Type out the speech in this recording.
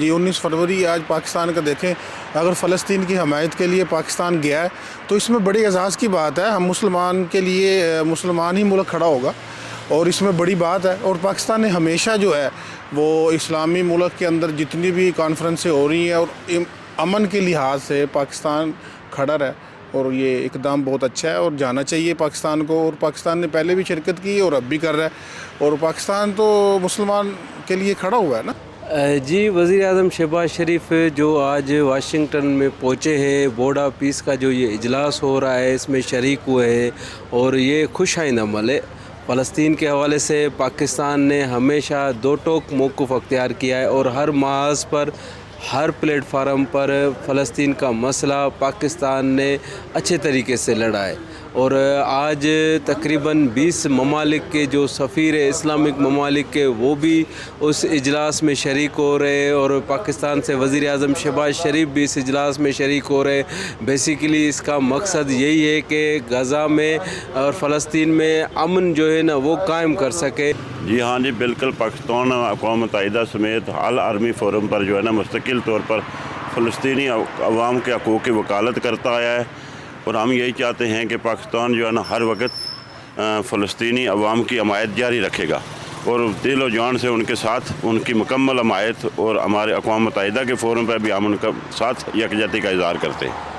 جی 19 فروری آج پاکستان کا دیکھیں، اگر فلسطین کی حمایت کے لیے پاکستان گیا ہے تو اس میں بڑی اعزاز کی بات ہے۔ ہم مسلمان کے لیے مسلمان ہی ملک کھڑا ہوگا اور اس میں بڑی بات ہے۔ اور پاکستان نے ہمیشہ جو ہے وہ اسلامی ملک کے اندر جتنی بھی کانفرنسیں ہو رہی ہیں اور امن کے لحاظ سے پاکستان کھڑا ہے، اور یہ اقدام بہت اچھا ہے اور جانا چاہیے پاکستان کو۔ اور پاکستان نے پہلے بھی شرکت کی اور اب بھی کر رہا ہے، اور پاکستان تو مسلمان کے لیے کھڑا ہوا ہے نا۔ جی وزیر اعظم شہباز شریف جو آج واشنگٹن میں پہنچے ہیں، بورڈ آف پیس کا جو یہ اجلاس ہو رہا ہے اس میں شریک ہوئے ہیں، اور یہ خوش آئند عمل ہے۔ فلسطین کے حوالے سے پاکستان نے ہمیشہ دو ٹوک موقف اختیار کیا ہے، اور ہر محاذ پر، ہر پلیٹ فارم پر فلسطین کا مسئلہ پاکستان نے اچھے طریقے سے لڑا ہے۔ اور آج تقریباً 20 ممالک کے جو سفیر اسلامک ممالک کے وہ بھی اس اجلاس میں شریک ہو رہے ہیں، اور پاکستان سے وزیر اعظم شہباز شریف بھی اس اجلاس میں شریک ہو رہے ہیں۔ بیسیکلی اس کا مقصد یہی ہے کہ غزہ میں اور فلسطین میں امن جو ہے نا وہ قائم کر سکے۔ جی ہاں جی بالکل، پاکستان اقوام متحدہ سمیت عالمی فورم پر جو ہے نا مستقل طور پر فلسطینی عوام کے حقوق کی وکالت کرتا آیا ہے، اور ہم یہی چاہتے ہیں کہ پاکستان جو ہے نا ہر وقت فلسطینی عوام کی حمایت جاری رکھے گا، اور دل و جان سے ان کے ساتھ ان کی مکمل حمایت، اور ہمارے اقوام متحدہ کے فورم پر بھی ہم ان کا ساتھ یکجہتی کا اظہار کرتے ہیں۔